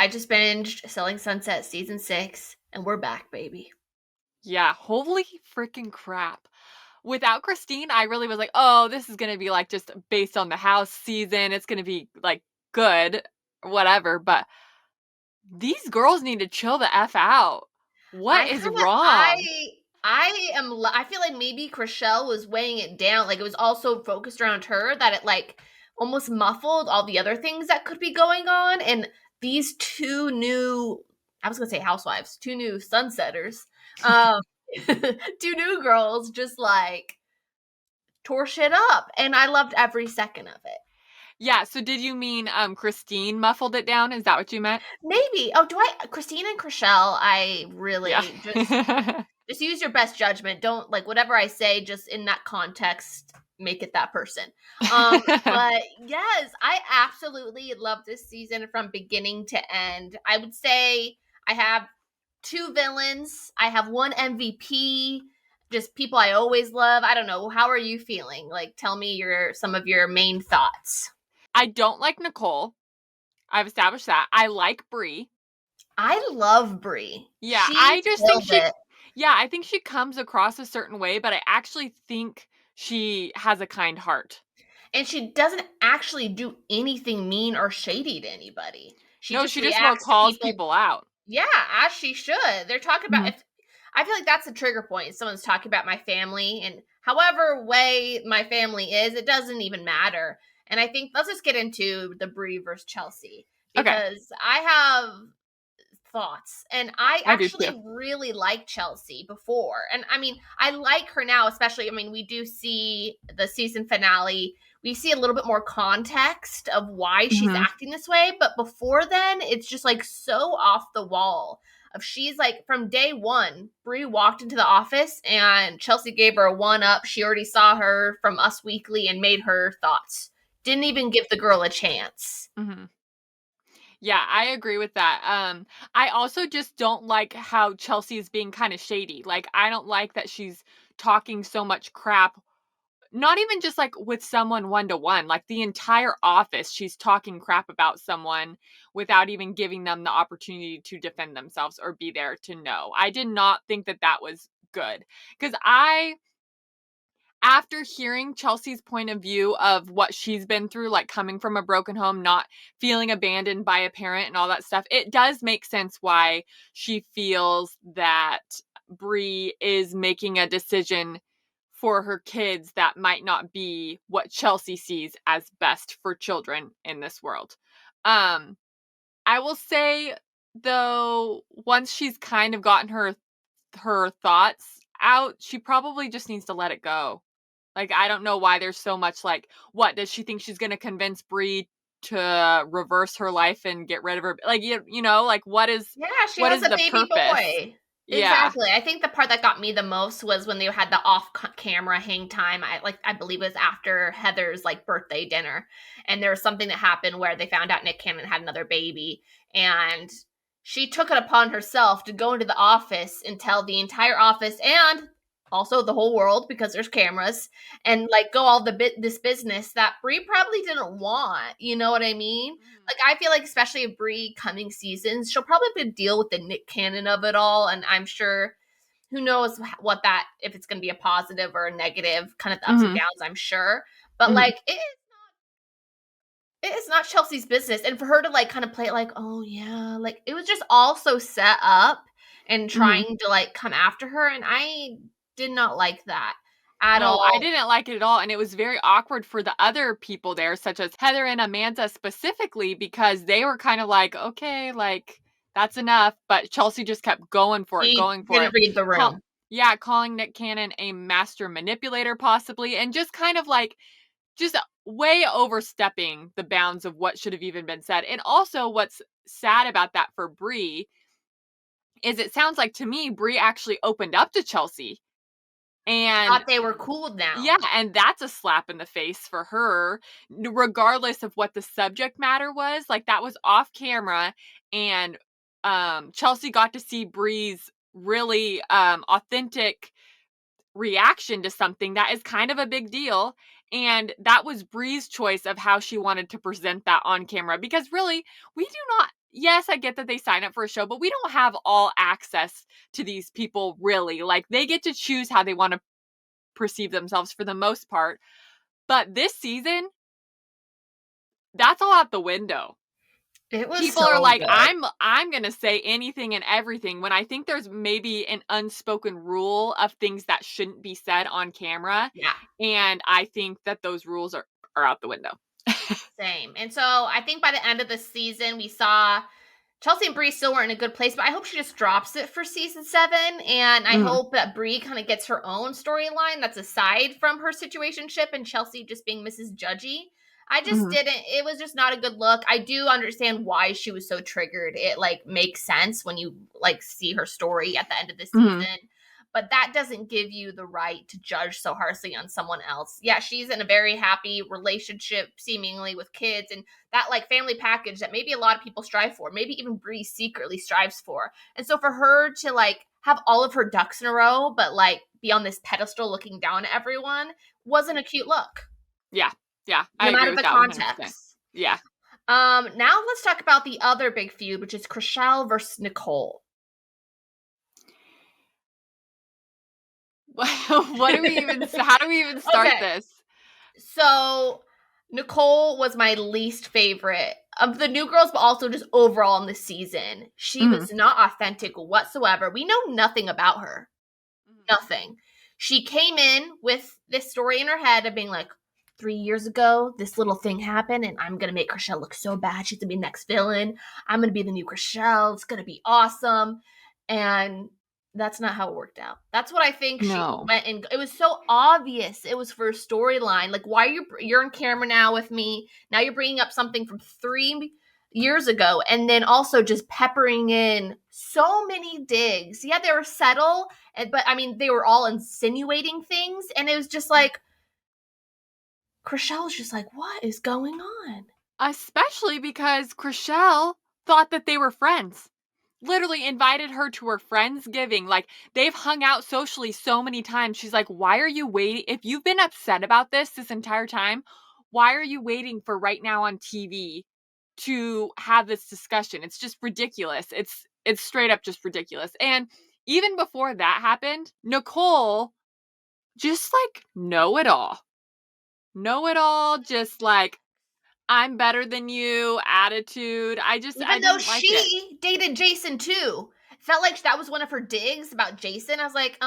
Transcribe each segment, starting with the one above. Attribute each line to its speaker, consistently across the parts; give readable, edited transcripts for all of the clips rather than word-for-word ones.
Speaker 1: I just binged Selling Sunset season 6, and we're back, baby.
Speaker 2: Yeah, holy freaking crap. Without Christine, I really was like, "Oh, this is gonna be, like, just based on the house season, it's gonna be, like, good, whatever," but these girls need to chill the F out. What
Speaker 1: I
Speaker 2: is
Speaker 1: kinda
Speaker 2: wrong?
Speaker 1: I feel like maybe Chrishell was weighing it down, like, it was also focused around her that it, like, almost muffled all the other things that could be going on, and these 2 new I was gonna say housewives, 2 new sunsetters, um, 2 new girls just, like, tore shit up, and I loved every second of it.
Speaker 2: Yeah, so did you mean, Christine muffled it down? Is that what you meant?
Speaker 1: Maybe. Oh, do I Christine and Chrishell, I
Speaker 2: Yeah.
Speaker 1: really just use your best judgment. Don't like whatever I say, just in that context, make it that person. But yes, I absolutely love this season from beginning to end. I would say I have 2 villains. I have 1 MVP, just people I always love. I don't know. How are you feeling? Like tell me your some of your main thoughts.
Speaker 2: I don't like Nicole. I've established that. I like Bree.
Speaker 1: I love Brie.
Speaker 2: Yeah,
Speaker 1: She
Speaker 2: I just think
Speaker 1: killed
Speaker 2: she
Speaker 1: it.
Speaker 2: yeah, I think she comes across a certain way, but I actually think she has a kind heart.
Speaker 1: And she doesn't actually do anything mean or shady to anybody. She
Speaker 2: No,
Speaker 1: just
Speaker 2: she just more
Speaker 1: reacts to
Speaker 2: calls
Speaker 1: people,
Speaker 2: people out.
Speaker 1: yeah, as she should. They're talking about
Speaker 2: Mhm.
Speaker 1: if I feel like that's a trigger point. If someone's talking about my family and however way my family is, it doesn't even matter. And I think let's just get into the Brie versus Chelsea
Speaker 2: Okay,
Speaker 1: because I have thoughts. And I
Speaker 2: I do too.
Speaker 1: actually really liked Chelsea before. And I mean, I like her now, especially. I mean, we do see the season finale. We see a little bit more context of why she's
Speaker 2: Mhm.
Speaker 1: acting this way. But before then, it's just like so off the wall. Of she's like from day one, Brie walked into the office and Chelsea gave her a one up. She already saw her from Us Weekly and made her thoughts. Didn't even give the girl a chance.
Speaker 2: Mhm. Yeah, I agree with that. I also just don't like how Chelsea is being kind of shady. Like, I don't like that she's talking so much crap. Not even just like with someone one to one, like the entire office, she's talking crap about someone without even giving them the opportunity to defend themselves or be there to know. I did not think that that was good because after hearing Chelsea's point of view of what she's been through, like coming from a broken home, not feeling abandoned by a parent and all that stuff, it does make sense why she feels that Bree is making a decision for her kids that might not be what Chelsea sees as best for children in this world. Um, I will say though, once she's kind of gotten her thoughts out, she probably just needs to let it go. Like, I don't know why there's so much like, what does she think she's gonna convince Bree to reverse her life and get rid of her? Like, you know, like
Speaker 1: Yeah, she
Speaker 2: what
Speaker 1: has
Speaker 2: is
Speaker 1: a
Speaker 2: the
Speaker 1: baby
Speaker 2: purpose?
Speaker 1: boy.
Speaker 2: Yeah.
Speaker 1: Exactly. I think the part that got me the most was when they had the camera hang time. I believe it was after Heather's like birthday dinner, and there was something that happened where they found out Nick Cannon had another baby, and she took it upon herself to go into the office and tell the entire office and also the whole world because there's cameras and like go all the this business that Brie probably didn't want. You know what I mean?
Speaker 2: Mhm.
Speaker 1: Like I feel like especially if Brie coming seasons, she'll probably have to deal with the Nick Cannon of it all, and I'm sure who knows what that if it's going to be a positive or a negative, kind of the ups and
Speaker 2: Mhm.
Speaker 1: downs. I'm sure, but
Speaker 2: Mhm.
Speaker 1: like it is not Chelsea's business, and for her to like kind of play it like, oh yeah, like it was just all so set up and
Speaker 2: Mhm.
Speaker 1: trying to like come after her, and I did not like that at
Speaker 2: No, I
Speaker 1: all.
Speaker 2: didn't like it at all, and it was very awkward for the other people there, such as Heather and Amanda specifically, because they were kind of like, "Okay, like, that's enough," but Chelsea just kept
Speaker 1: She
Speaker 2: going for
Speaker 1: didn't
Speaker 2: it.
Speaker 1: read the
Speaker 2: Call
Speaker 1: room.
Speaker 2: Yeah, calling Nick Cannon a master manipulator possibly, and just kind of like just way overstepping the bounds of what should have even been said. And also what's sad about that for Bree is it sounds like to me Bree actually opened up to Chelsea. And
Speaker 1: Thought they were cool now.
Speaker 2: yeah, and that's a slap in the face for her, regardless of what the subject matter was. Like that was off camera, and Chelsea got to see Bree's really authentic reaction to something that is kind of a big deal. And that was Bree's choice of how she wanted to present that on camera. Because really, we do not, yes, I get that they sign up for a show, but we don't have all access to these people really. Like, they get to choose how they want to perceive themselves for the most part. But this season, that's all out the window.
Speaker 1: It was
Speaker 2: People are
Speaker 1: so
Speaker 2: like,
Speaker 1: good.
Speaker 2: I'm going to say anything and everything, when I think there's maybe an unspoken rule of things that shouldn't be said on camera.
Speaker 1: Yeah.
Speaker 2: And I think that those rules are out the window.
Speaker 1: Same. And so I think by the end of the season, we saw Chelsea and Bree still weren't in a good place, but I hope she just drops it for season 7. And I
Speaker 2: Mhm.
Speaker 1: hope that Bree kind of gets her own storyline that's aside from her situationship and Chelsea just being Mrs. Judgy. I just
Speaker 2: Mhm.
Speaker 1: didn't, it was just not a good look. I do understand why she was so triggered. It like makes sense when you like see her story at the end of the
Speaker 2: Mhm.
Speaker 1: season. But that doesn't give you the right to judge so harshly on someone else. Yeah, she's in a very happy relationship, seemingly with kids, and that like family package that maybe a lot of people strive for, maybe even Bree secretly strives for. And so for her to like have all of her ducks in a row, but like be on this pedestal looking down at everyone wasn't a cute look,
Speaker 2: Yeah. Yeah. I
Speaker 1: no
Speaker 2: agree
Speaker 1: matter
Speaker 2: with
Speaker 1: the
Speaker 2: that 100%.
Speaker 1: context.
Speaker 2: Yeah.
Speaker 1: Now let's talk about the other big feud, which is Chrishell versus Nicole.
Speaker 2: What do we even, how do we even start
Speaker 1: Okay,
Speaker 2: this?
Speaker 1: so Nicole was my least favorite of the new girls, but also just overall in the season. She
Speaker 2: Mhm.
Speaker 1: was not authentic whatsoever. We know nothing about her.
Speaker 2: Mhm.
Speaker 1: Nothing. She came in with this story in her head of being like, 3 years ago, this little thing happened, and I'm gonna make Chrishell look so bad. She's gonna be the next villain. I'm gonna be the new Chrishell. It's gonna be awesome. And that's not how it worked out. That's what I think she
Speaker 2: No.
Speaker 1: went and it was so obvious. It was for a storyline. Like, why are you're on camera now with me? Now you're bringing up something from 3 years ago, and then also just peppering in so many digs. Yeah, they were subtle, but I mean, they were all insinuating things, and it was just like Chrishell was just like, "What is going on?"
Speaker 2: Especially because Chrishell thought that they were friends. Literally invited her to her Friendsgiving. Like, they've hung out socially so many times. She's like, why are you waiting? If you've been upset about this entire time, why are you waiting for right now on TV to have this discussion? It's just ridiculous. It's straight up just ridiculous. And even before that happened, Nicole just like know it all, just like, I'm better than you attitude. I
Speaker 1: Even though
Speaker 2: didn't like it.
Speaker 1: she dated Jason too, felt like that was one of her digs about Jason. I was like,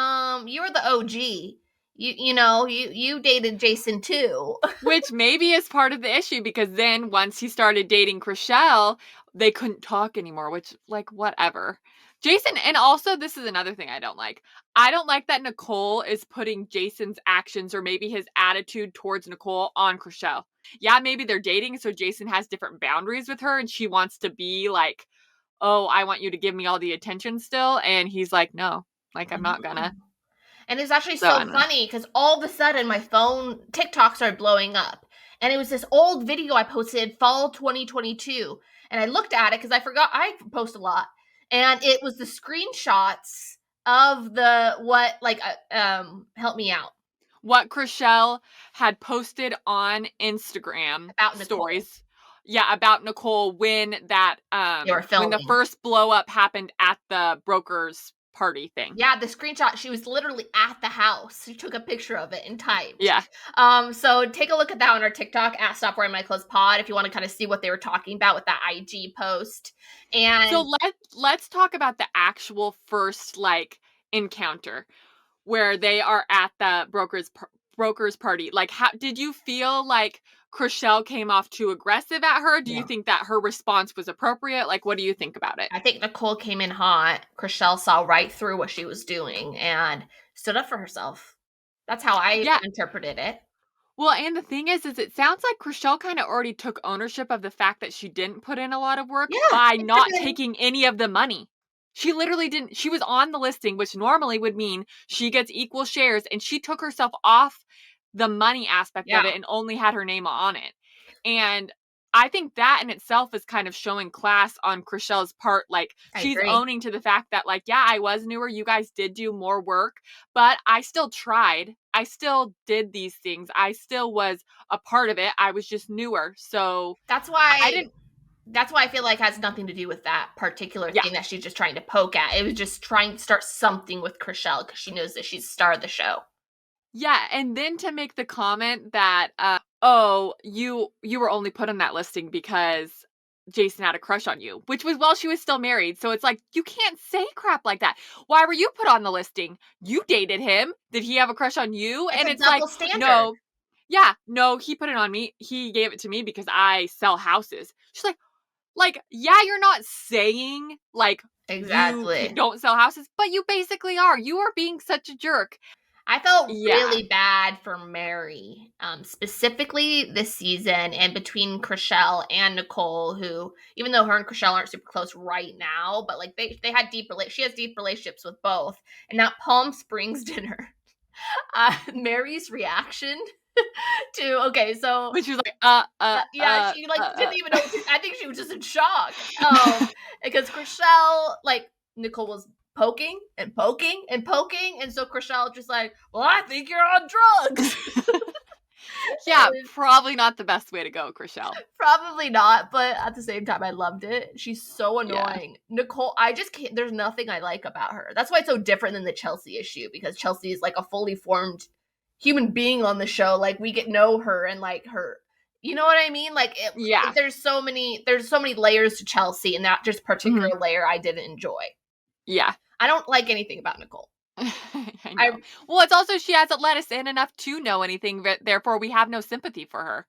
Speaker 1: you were the OG. You dated Jason too.
Speaker 2: Which maybe is part of the issue, because then once he started dating Chrishell, they couldn't talk anymore, which, like, whatever. Jason, and also this is another thing I don't like. I don't like that Nicole is putting Jason's actions or maybe his attitude towards Nicole on Chrishell. Yeah, maybe they're dating, so Jason has different boundaries with her and she wants to be like, oh, I want you to give me all the attention still. And he's like, no, like, I'm not
Speaker 1: No.
Speaker 2: gonna.
Speaker 1: And it's actually
Speaker 2: So I
Speaker 1: so
Speaker 2: don't know.
Speaker 1: funny because all of a sudden my phone TikTok started blowing up. And it was this old video I posted fall 2022. And I looked at it because I forgot I post a lot. And it was the screenshots of the what like help me out
Speaker 2: What Chrishell had posted on Instagram
Speaker 1: about Nicole.
Speaker 2: stories. Yeah, about Nicole
Speaker 1: They were
Speaker 2: when the
Speaker 1: filming.
Speaker 2: first blow up happened at the broker's party thing.
Speaker 1: Yeah, the screenshot, she was literally at the house. She took a picture of it and typed.
Speaker 2: Yeah.
Speaker 1: So take a look at that on our TikTok at Stop Wearing My Clothes Pod if you want to kind of see what they were talking about with that IG post.
Speaker 2: So
Speaker 1: And
Speaker 2: let's talk about the actual first like encounter where they are at the broker's party. Like, how did you feel like Chrishell came off too aggressive at her? Do you
Speaker 1: no,
Speaker 2: think that her response was appropriate? Like, what do you think about it?
Speaker 1: I think Nicole came in hot. Chrishell saw right through what she was doing and stood up for herself. That's how I
Speaker 2: Yeah.
Speaker 1: interpreted it.
Speaker 2: Well, and the thing is it sounds like Chrishell kind of already took ownership of the fact that she didn't put in a lot of work
Speaker 1: Yeah,
Speaker 2: by
Speaker 1: it could
Speaker 2: not
Speaker 1: have been.
Speaker 2: taking any of the money. She literally didn't. She was on the listing, which normally would mean she gets equal shares, and she took herself off the money aspect of
Speaker 1: Yeah,
Speaker 2: it and only had her name on it. And I think that in itself is kind of showing class on Chrishell's part. Like,
Speaker 1: I
Speaker 2: she's
Speaker 1: agree.
Speaker 2: owning to the fact that, like, yeah, I was newer. You guys did do more work, but I still tried. I still did these things. I still was a part of it. I was just newer. So
Speaker 1: That's
Speaker 2: I
Speaker 1: why
Speaker 2: didn't.
Speaker 1: That's why I feel like it has nothing to do with that particular
Speaker 2: Yeah.
Speaker 1: thing that she's just trying to poke at. It was just trying to start something with Chrishell because she knows that she's the star of the show.
Speaker 2: Yeah, and then to make the comment that, "Oh, you were only put on that listing because Jason had a crush on you," which was while she was still married, so it's like, you can't say crap like that. "Why were you put on the listing? You dated him. Did he have a crush on you?"
Speaker 1: It's
Speaker 2: And
Speaker 1: a
Speaker 2: it's like,
Speaker 1: double standard.
Speaker 2: "No, yeah, no, he put it on me. He gave it to me because I sell houses." She's like, yeah, you're not saying, like, you
Speaker 1: Exactly.
Speaker 2: don't sell houses, but you basically are. You are being such a jerk.
Speaker 1: I felt
Speaker 2: Yeah.
Speaker 1: really bad for Mary, specifically this season, and between Chrishell and Nicole, who, even though her and Chrishell aren't super close right now, but like they had she has deep relationships with both. And that Palm Springs dinner, Mary's reaction to okay, so
Speaker 2: When she was like,
Speaker 1: yeah, she like didn't even know. I think she was just in shock. Because Chrishell, like Nicole was poking and poking and poking, and so Chrishell just like, well, I think you're on drugs.
Speaker 2: Yeah,
Speaker 1: It was
Speaker 2: probably not the best way to go, Chrishell.
Speaker 1: probably not, but at the same time, I loved it. She's so
Speaker 2: Yeah.
Speaker 1: annoying. Nicole, I just can't. There's nothing I like about her. That's why it's so different than the Chelsea issue because Chelsea is like a fully formed human being on the show. Like we get to know her and like her. You know what I mean?
Speaker 2: Yeah.
Speaker 1: there's so many layers to Chelsea, and that just
Speaker 2: Mhm.
Speaker 1: particular layer I didn't enjoy.
Speaker 2: Yeah.
Speaker 1: I don't like anything about Nicole.
Speaker 2: I
Speaker 1: I
Speaker 2: know. Well, it's also she hasn't let us in enough to know anything, therefore we have no sympathy for her.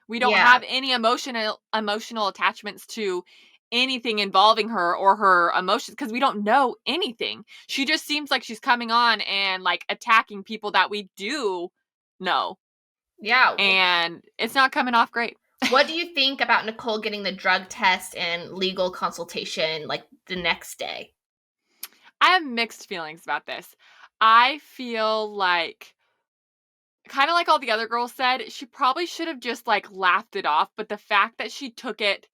Speaker 2: We don't
Speaker 1: yeah,
Speaker 2: have any emotional attachments to anything involving her or her emotions because we don't know anything. She just seems like she's coming on and like attacking people that we do know,
Speaker 1: yeah.
Speaker 2: and it's not coming off great.
Speaker 1: What do you think about Nicole getting the drug test and legal consultation like the next day?
Speaker 2: I have mixed feelings about this. I feel like kind of like all the other girls said, she probably should have just like laughed it off, but the fact that she took it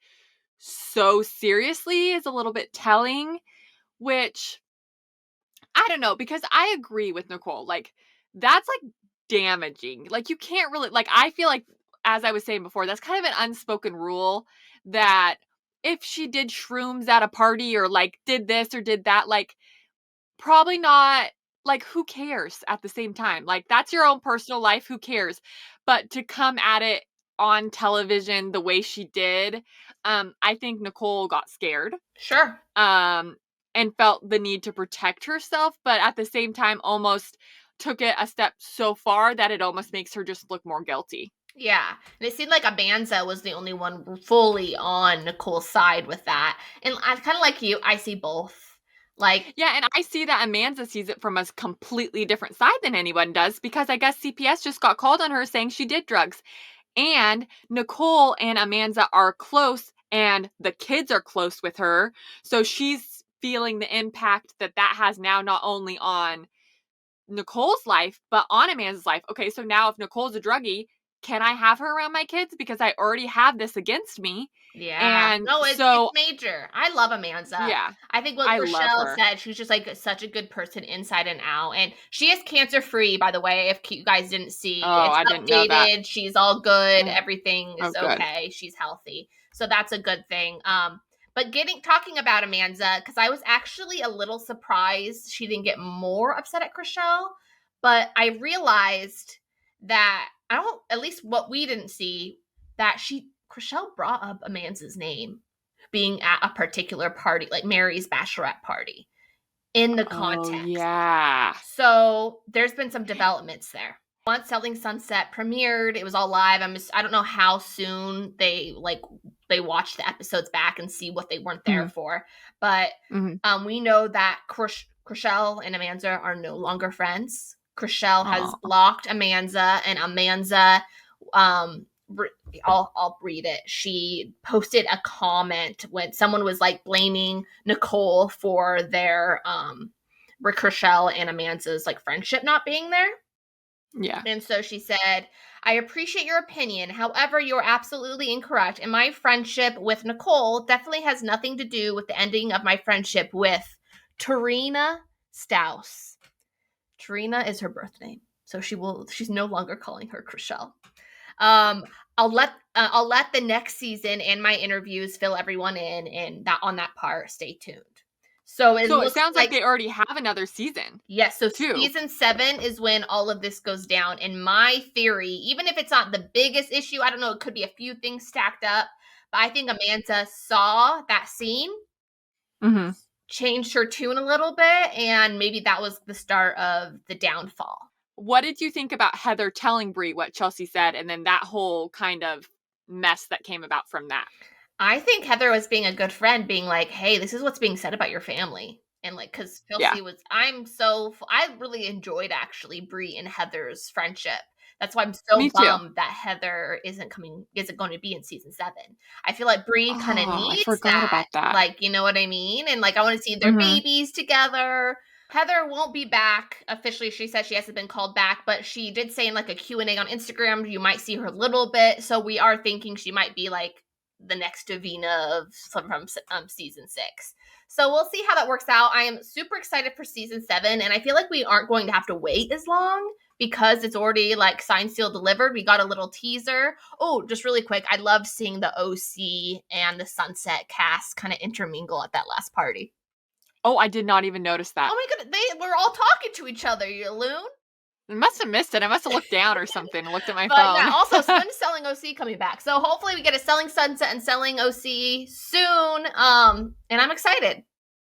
Speaker 2: so seriously is a little bit telling, which I don't know because I agree with Nicole. Like that's like damaging. Like you can't really like I feel like as I was saying before, that's kind of an unspoken rule that if she did shrooms at a party or like did this or did that, like probably not like, who cares at the same time? Like, that's your own personal life, who cares? But to come at it on television the way she did, I think Nicole got scared,
Speaker 1: Sure.
Speaker 2: um, and felt the need to protect herself, but at the same time almost took it a step so far that it almost makes her just look more guilty.
Speaker 1: Yeah. And it seemed like Amanza was the only one fully on Nicole's side with that. And I kind of like you, I see both. Like,
Speaker 2: Yeah, and I see that Amanda sees it from a completely different side than anyone does because I guess CPS just got called on her saying she did drugs. And Nicole and Amanda are close and the kids are close with her. So she's feeling the impact that that has now not only on Nicole's life, but on Amanda's life. Okay, so now if Nicole's a druggie, can I have her around my kids? Because I already have this against me.
Speaker 1: yeah.
Speaker 2: And
Speaker 1: No, it's
Speaker 2: so,
Speaker 1: major. I love Amanza.
Speaker 2: yeah,
Speaker 1: I think what
Speaker 2: I love
Speaker 1: Chrishell
Speaker 2: her.
Speaker 1: said, she's just like such a good person inside and out. And she is cancer free, by the way, if you guys didn't see.
Speaker 2: Oh,
Speaker 1: It's
Speaker 2: I didn't know that.
Speaker 1: updated. She's all good.
Speaker 2: Mm.
Speaker 1: Everything
Speaker 2: Oh,
Speaker 1: is
Speaker 2: good.
Speaker 1: okay. She's healthy. So that's a good thing. But talking about Amanza, because I was actually a little surprised she didn't get more upset at Chrishell. But I realized that I don't, at least what we didn't see, that Chrishell brought up Amanza's name being at a particular party, like Mary's bachelorette party, in the
Speaker 2: Oh,
Speaker 1: context.
Speaker 2: yeah.
Speaker 1: So there's been some developments there. Once Selling Sunset premiered, it was all live. I don't know how soon they watch the episodes back and see what they weren't there
Speaker 2: Mhm,
Speaker 1: for, but
Speaker 2: mhm.
Speaker 1: we know that Chrishell and Amanda are no longer friends. Chrishell has
Speaker 2: Aw.
Speaker 1: blocked Amanda, and Amanda, um, I'll read it. She posted a comment when someone was like blaming Nicole for their Chrishell and Amanda's like friendship not being there.
Speaker 2: Yeah.
Speaker 1: And so she said, I appreciate your opinion. However, you're absolutely incorrect. And my friendship with Nicole definitely has nothing to do with the ending of my friendship with Tarina Staus. Tarina is her birth name. So she's no longer calling her Chrishell. Um, I'll let the next season and my interviews fill everyone in, and that on that part, stay tuned. So it
Speaker 2: So it
Speaker 1: looks
Speaker 2: sounds like
Speaker 1: like
Speaker 2: they already have another season,
Speaker 1: yes, so
Speaker 2: too.
Speaker 1: season 7 is when all of this goes down. And my theory, even if it's not the biggest issue, I don't know, it could be a few things stacked up, but I think Amanda saw that scene,
Speaker 2: Mhm.
Speaker 1: changed her tune a little bit, and maybe that was the start of the downfall.
Speaker 2: What did you think about Heather telling Bree what Chelsea said, and then that whole kind of mess that came about from that?
Speaker 1: I think Heather was being a good friend, being like, "Hey, this is what's being said about your family." And like, because
Speaker 2: Yeah,
Speaker 1: Chelsea was, I really enjoyed actually Brie and Heather's friendship. That's why I'm so
Speaker 2: me too.
Speaker 1: bummed that Heather isn't going to be in season 7. I feel like Brie kind of
Speaker 2: Oh, I
Speaker 1: needs
Speaker 2: forgot
Speaker 1: that.
Speaker 2: about that.
Speaker 1: Like, you know what I mean? And like, I want to see their
Speaker 2: Mhm.
Speaker 1: babies together. Heather won't be back officially. She said she hasn't been called back, but she did say in like a Q&A on Instagram, you might see her a little bit. So we are thinking she might be like the next Davina of from season 6. So we'll see how that works out. I am super excited for season 7, and I feel like we aren't going to have to wait as long because it's already like signed, sealed, delivered. We got a little teaser. Oh, just really quick, I love seeing the OC and the Sunset cast kind of intermingle at that last party.
Speaker 2: Oh, I did not even notice
Speaker 1: Oh
Speaker 2: that.
Speaker 1: my god, they were all talking to each other, you loon.
Speaker 2: I must have missed it. I must have looked down or something and looked at my
Speaker 1: But yeah,
Speaker 2: phone.
Speaker 1: also when's Selling OC coming back? So hopefully we get a Selling Sunset and Selling OC soon. And I'm excited.